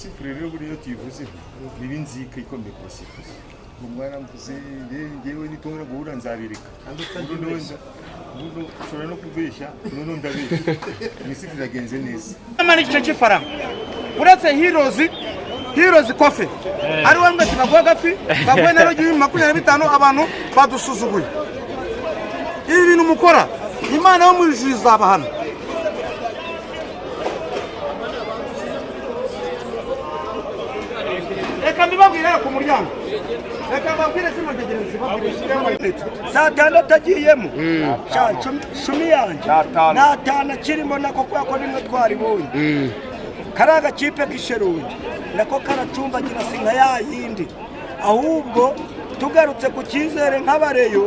abasifuri rero buriyo tuyivuze niba inzika ikomeye ku basifuzi umwana mvuze yewe nitonda guhura nzabireka ushobora no kubeshya none ndabeshya imisifuri yagenze neza amana igice cy'ifaranga uretse Heroes Coffee ari wambwe kibaguha gafi baguhe na rogi 25 abantu badusuzuguye ibi bintu mukora Imana yo mu ijuru izaba hano reka mbibabwire ku muryango reka mbabwire simo ntegereze saa 6 agiyemo shumi yanjye natana kirimo nako kwako nimwe twaribonye karaga kipe kisheruye nako karacumbagira sinka yayindi ahubwo tugarutse ku cyizere nk'abareyo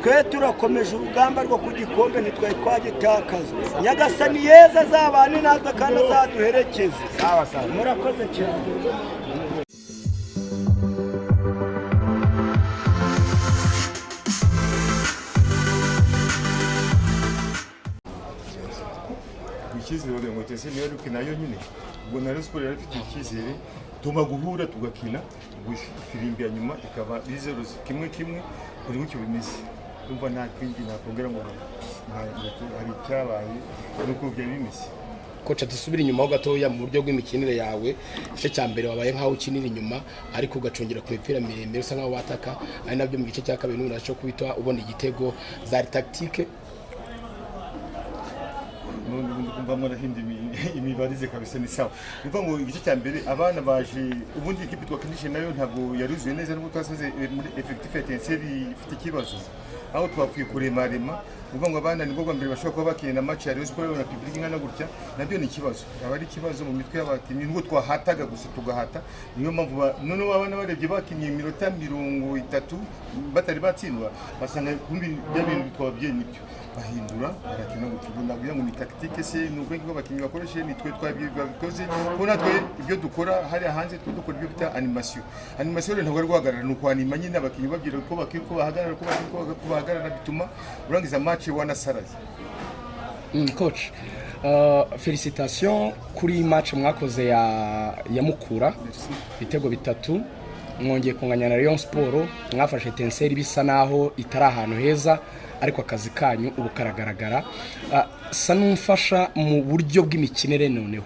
twe turakomeje urugamba rwo kugikombe nitwe twagitakaza nyagasani yeza zabane natwe kandi azaduherekeze sawa murakoze cyane icyizere ngo tese niyo ruke nayo nyine ubwo na Sport yari ifite icyizere tuma guhura tugakina firimbi ya nyuma ikaba bizero kimwe kuri uko bimeze umva nta kwingi nakongera ngo hari cyabaye nuko byari bimeze kocha dusubira inyuma ho gatoya mu buryo bw'imikinire yawe igice cya mbere wabaye nkaho ukinira inyuma ariko ugacongera ku mipira miremire usa nkaho wataka ari nabyo mu gice cya kabiri n'uracho kubitwa ubona igitego za tactique kumva murahindi imibarize kabisa ni sawa bivuga ngo igice cya mbere abana baje ubundi ikipe twakinishe nayo ntabwo yaruzuye neza nubwo twasanze muri effectif etenseri ifite ikibazo aho twapfuye kuremarema bivuga ngo abana nibwo bwa mbere bashobora kuba bakina match ya Rayon Sport na public nkana gutya nabyo ni ikibazo aba ari ikibazo mu mitwe y'abakinnyi nubwo twahataga gusa tugahata niyo mpamvu none abana barebye bakinnye iminota 30 batari batsindwa basanga kumbi by'abintu twabye nibyo bahindura barakina gutyo nabyo ngo ni tactique se nubwo ngo bakinnyi bakoreshe nitwe twabikoze ko natwe ibyo dukora hari hanze dukora ibyo bita animation rero ntabwo ari guhagarara nuko anima nyine abakinnyi babyira ko bakiko bahagarara ko bahagarara bituma urangiza match wanasaraye coach félicitations kuri match mwakoze ya Mukura bitego bitatu mwongeye kunganya na Rayon Sport mwafashe Tenseri bisa naho itari ahantu heza ariko akazi kanyu ubu karagaragara sa numfasha mu buryo bw'imikinire noneho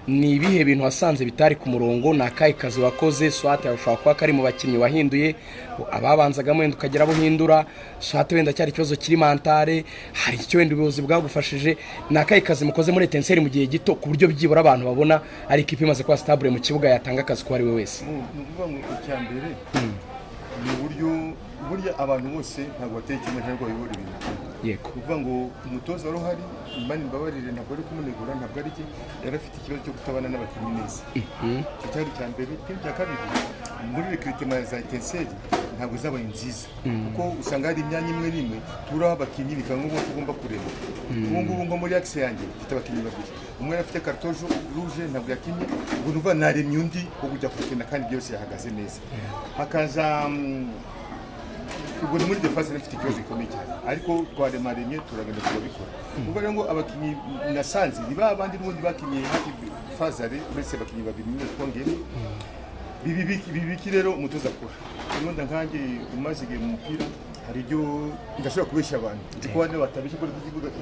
ni ibihe bintu wasanze bitari ku murongo nakaye kazi wakoze swate ushaka kwa kari mu bakinnyi wahinduye ababanzaga mwenda ukagira abo hindura swate wenda cyari ikibazo kiri mentale hari icyo wenda ubuyobozi bwagufashije nakaye kazi mukoze muri Tenseri mu gihe gito ku buryo byibura abantu babona ari ikipe imaze kwa stable mu kibuga yatanga akazi ko ari we wese nuvuga ngo icyambere ni burya abantu bose ntabwo bateye kimwe ntabwo bayobora ibintu yego kuvuga ngo umutoza wari uhari Imana imbabarire ntabwo ari kumunegura ntabwo ari iki yari afite ikibazo cyo kutabana n'abakinnyi neza cyari cya mbere ikindi cya kabiri muri recruitment za Tenseri ntabwo zabaye nziza kuko usanga hari imyanya imwe n'imwe turaho abakinnyi bikaba ngombwa tugomba kureba ubu ngo muri axe yanjye mfite abakinnyi babiri umwe afite carton rouge ntabwo yakinnye ubu nuva naremye undi wo kujya gukina kandi byose yahagaze neza hakaza ubwo muri defense nafite ikibazo gikomeye cyane ariko twaremaremye turagenda turabikora ubwo rero ngo abakinnyi nasanze niba abandi n'ubundi bakinnye hafi fazare uretse abakinnyi babiri nyine twongeye bibiki rero umutoza akora ubundi nkanjye umaze igihe mu mupira hari ibyo ndashobora kubeshya abantu kuko bane batabeshya ko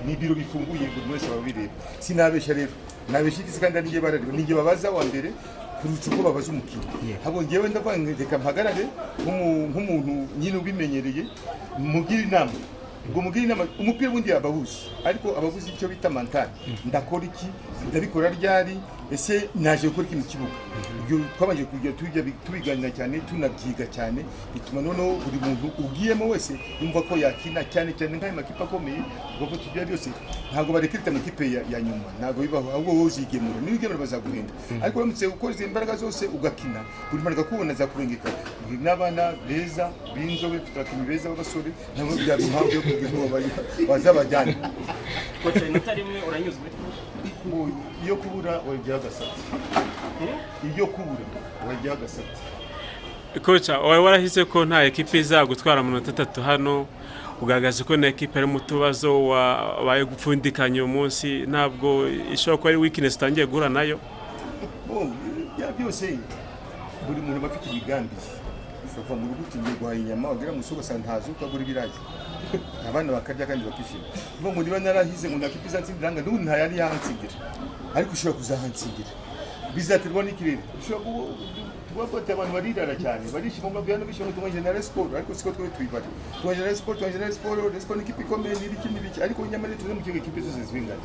ni biro bifunguye buri wese babireba sinabeshya rero nabeshya iki kandi ari ngiye barareba ningiye babaza wa mbere kuruca uko babaza umukinnyi habo ngewe ndavuga reka mpagarare nk'umuntu nyine ubimenyereye mugira inama ubwo mugira inama umupira wundi yababuze ariko ababuze icyo bita mentale ndakora iki ndabikora ryari ese naje gukora iki mu kibuga twabanje kujya tubiganira cyane tunabyiga cyane bituma noneho buri muntu ugiyemo wese yumva ko yakina cyane nk'ayo makipe akomeye ubwo tujya byose ntabwo barekrita amakipe ya nyuma ntabwo bibaho ahubwo wowe uzigemura n'ibigemura bazaguhenda ariko uramutse ukoze imbaraga zose ugakina buri mpamvu kubona zakurengeka n'abana beza b'inzobe tutakinnyi beza b'abasore nabo byaba impamvu yo kugira ngo bazabajyane kocha inota rimwe uranyuzwe iyo kubura wajya agasate iyo kubura wajya agasate kocha wawe warahise ko nta ekipe izagutwara amanota 3 hano ugaragaje ko na ekipe ari mu tubazo wabaye gupfundikanya uyu munsi ntabwo ishobora kuba ari weakness utangiye guhura nayo ya byose buri muntu bafite imigambi ushobora mu rugo utingiye guhaha inyama wagera mu isoko usanga ntazo ukagura ibirayi abana bakarya kandi bakishima uvuga ngo niba narahize ngo nakipe izantsindira n'ubu ntayari yahantsindira ariko ushobora kuzahantsindira bizaterwa n'ikirere ushobora kuba abantu barirara cyane barishima bavuye hano bishimye tuwa General Sport ariko siko twe twibara tuwa General Sport ni ikipe ikomeye n'ibiki ariko nyamara tuze mu kigo ikipe zose zingana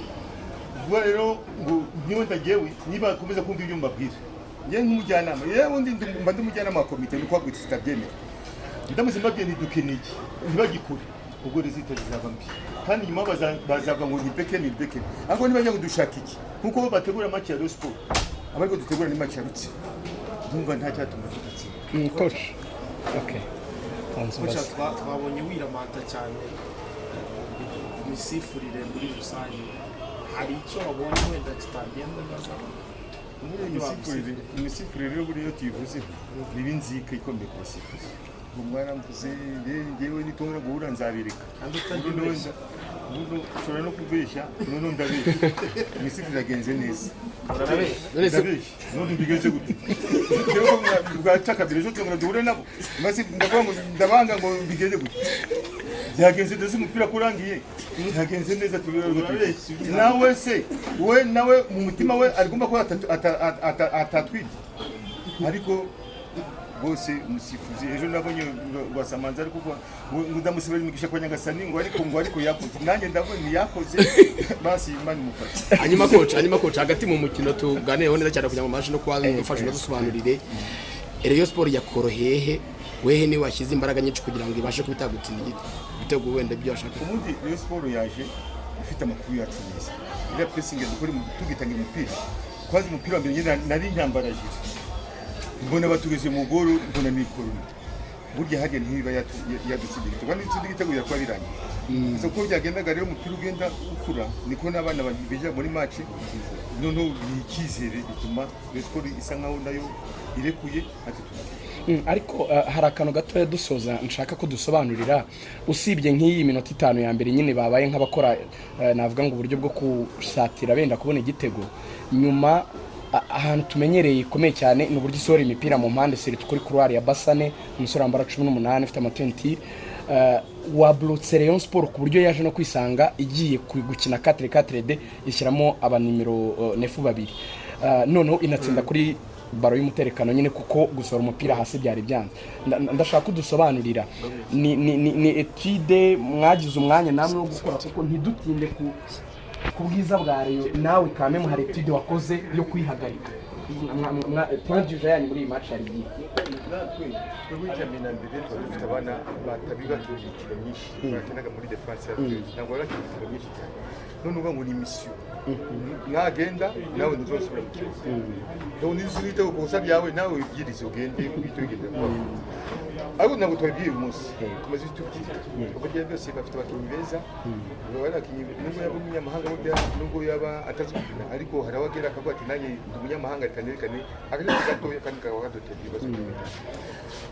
ubwo rero ngo niwe ndagewe niba akomeza kumva ibyo mbabwira ye nk'umujyanama yewe mba ndi umujyanama wa komite nuko wabwita sitabyemera ndamuze mbabwiye ntidukeneye ntibagikure ubwo rezita zizaba mbi kandi nyuma bazava ngo nibeke ariko niba ngo dushaka iki nkuko bategura match ya Sport abariko dutegura ni match ya Rutsi ndumva nta cyatuma tudatsinda coach okay twabonye wiramanta cyane imisifurire muri rusange hari icyo wabonye wenda kitagenda neza imisifurire rero buriyo tuyivuze niba inzika ikomeye ku basifuzi umwana mvuze ngewe nitongra guhura nzabireka ubu ushobora no kubeshya none ndabeshya imisifurire yagenze neza ndabeshya none mbigeze gute rero bwacaka bire cyo ngo duhure nabo maze ndavuga ngo ndabanga ngo mbigeze gute byagenze ndetse umupira kurangiye byagenze neza nawe se we nawe mu mutima we agomba ko atatwije ariko bose umusifuzi ejo nabonye rwasamanza ariko ndamusibira imigisha kwa Nyagasani ngo ariko yakoze nanjye ndabona yakoze basi Imana imufashe hanyuma coach hagati mu mukino tuganireho neza cyane kugira ngo maje no kwafasha no dusobanurire Rayon Sport yakorohehe wehe ni washyize imbaraga nyinshi kugira ngo ibashe kubitagutsinda igitego wenda byo ashaka ubundi Rayon Sport yaje ifite amakuru yacu neza ira pressing dukora tugitangira umupira kwazi umupira mbere nari ntambaraje mbona batugeze mu goro mbona ni korona burya hajye ntiba yadutsindira igitego kandi igitego yakwa birangiye so ko byagendaga rero umupira ugenda ukura niko n'abana bijya muri match none ikizere bituma Rayon Sport isa nkaho nayo irekuye ariko hari akantu gatoya dusoza nshaka ko dusobanurira usibye nk'iyi minota 5 ya mbere nyine babaye nk'abakora navuga ngo uburyo bwo kusatira benda kubona igitego nyuma ahantu tumenyereye ikomeye cyane ni uburyo isora imipira mu mpande siri kuri couloir ya Basane umusore wambara 18 ufite ama20 wablotse Rayon Sport ku buryo yaje no kwisanga igiye gukina 4-4-2 ishyiramo abanimero nefu babiri noneho inatsinda kuri baro y'umuterekano nyine kuko gusora umupira hasi byari byanze ndashaka kudusobanurira ni etude mwagize umwanya namwe wo gukora kuko ntidutinde ku bwiza bwa Rayon nawe kame mu hari etude wakoze yo kwihagarika twajije yani muri iyi match ari giye natwe twigicamina mbere twafite abana batabiga tujikira nyinshi bakenaga muri defense ntabwo barakira nyinshi cyane none uba ngo ni mission mwagenda nawe ndozosubira mu kibuga none nizite ukosa byawe nawe ubwirizo gende ubitogenda ariko ntabwo twabwiye umunsi tumaze tubwira uburyo byose bafite abakinnyi beza barakinnyi nubwo yaba umunyamahanga nubwo yaba atazikina ariko hari abagera akavuga ati nanjye umunyamahanga kanerekane akandi gatoya kandi kawadotera ibibazo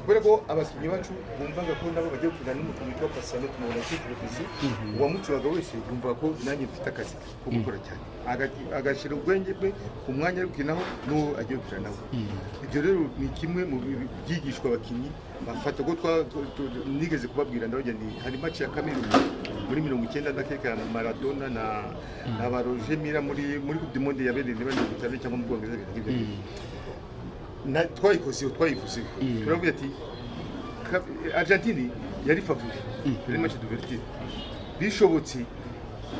kubera ko abakinnyi bacu bumvaga ko nabo bagiye gukina n'umukinnyi witwa Pasano tumubona kuri televiziyo uwamucuraga wese yumva ko nanjye mfite akazi ko gukora cyane agashyira ubwenge bwe ku mwanya ari gukinaho n'uwo agiye gukina nawe ibyo rero ni kimwe mu byigishwa abakinnyi bafata ko nigeze kubabwira ndabagira ni hari match ya Cameroon muri 90 ndakeka ya Maradona na Roger Mila muri Coupe du Monde yabereye niba ni Italy cyangwa mu Bwongereza na twayikoze turavuga ati Argentine yari favori muri match d'ouverture bishobotse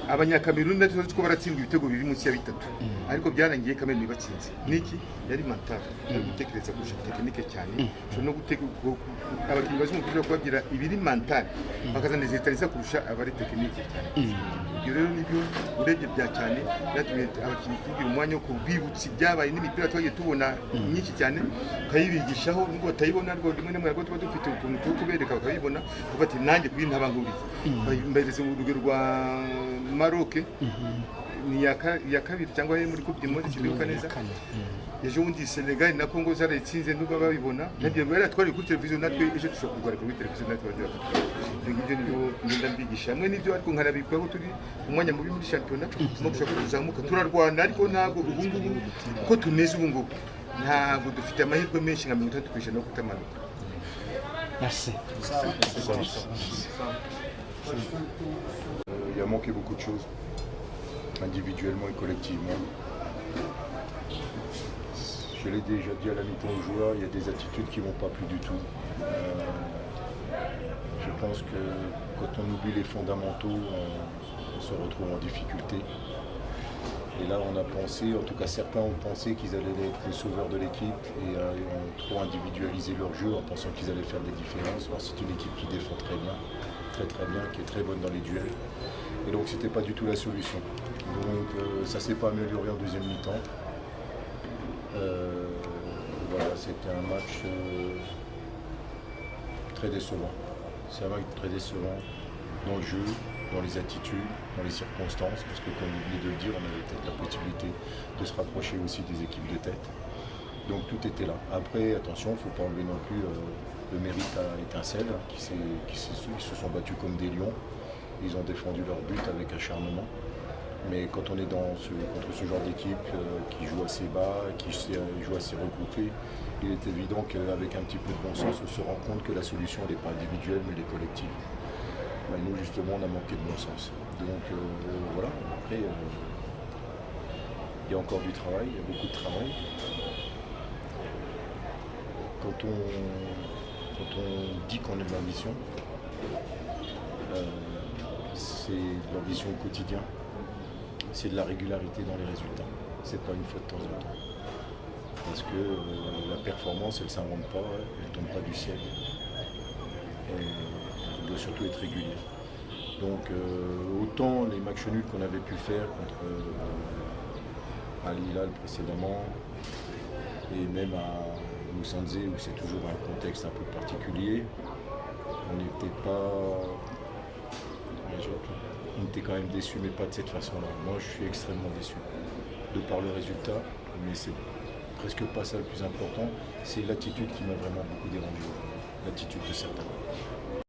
abanyakameruni natwe tuko baratsindwa ibitego biri munsi ya 3 ariko byarangiye Cameroon batsinze niki yari mental gutekereza kurusha technique cyane cyo no guteka abakinnyi bazi umupira kubagira ibiri mental bakazana zitanisa kurusha abari technique cyane ibyo rero nibyo urebye bya cyane yatumye abakinnyi kugira umwanya wo kubibutsi byabaye n'imipira twagiye tubona nyinshi cyane kayibigishaho nubwo batayibona ariko rimwe namwe ariko tuba dufite utuntu two kubereka bakabibona bati nanjye kuri ntabanguriye mbereze mu rugero rwa Maroc ni ya kabiri cyangwa muri Coupe du Monde kibibuka neza ejo bundi Senegal na Congo zaratsinze nubwo babibona nabyo bari twari kuri televiziyo natwe ejo dushobora kugura kuri televiziyo natwe ibyo nibyo ngenda mbigisha hamwe n'ibyo ariko nkarabikwa ko turi umwanya mubi muri championnat no gushaka kuzamuka turarwana ariko ntabwo ubu ngubu ko tuneze ubu ngubu ntabwo dufite amahirwe menshi nka 30% no kutamanuka. Merci. Il a manqué beaucoup de choses, individuellement et collectivement. Je l'ai déjà dit à la mi-temps aux joueurs, il y a des attitudes qui ne vont pas plus du tout. Je pense que quand on oublie les fondamentaux, on se retrouve en difficulté. Et là, on a pensé, en tout cas certains ont pensé qu'ils allaient être les sauveurs de l'équipe et ont trop individualisé leur jeu en pensant qu'ils allaient faire des différences. Alors, c'est une équipe qui défend très bien, qui est très bonne dans les duels. Et donc, c'était pas du tout la solution. Donc, ça s'est pas amélioré en deuxième mi-temps. Voilà, c'était un match très décevant. C'est un match très décevant dans le jeu, dans les attitudes, dans les circonstances, parce que comme vous venez de le dire, on avait peut-être la possibilité de se rapprocher aussi des équipes de tête. Donc tout était là. Après, attention, il ne faut pas enlever non plus le mérite à Étincelle, qui se sont battus comme des lions. Ils ont défendu leur but avec acharnement. Mais quand on est contre ce genre d'équipe qui joue assez bas, qui joue assez regroupé, il est évident qu'avec un petit peu de bon sens, on se rend compte que la solution n'est pas individuelle mais elle est collective. Ben, nous justement on a manqué de bon sens. Donc voilà, après il y a encore du travail, il y a beaucoup de travail. Quand on dit qu'on a de l'ambition, c'est de l'ambition au quotidien. C'est de la régularité dans les résultats. C'est pas une fois de temps en temps. Parce que la performance, elle ne s'invente pas, elle ne tombe pas du ciel. Et elle doit surtout être régulière. Donc autant les matchs nuls qu'on avait pu faire contre Al Hilal précédemment, et même à Moussanzé où c'est toujours un contexte un peu particulier, on n'était quand même déçus, mais pas de cette façon-là. Moi, je suis extrêmement déçu de par le résultat, mais c'est presque pas ça le plus important. C'est l'attitude qui m'a vraiment beaucoup dérangé, l'attitude de certains.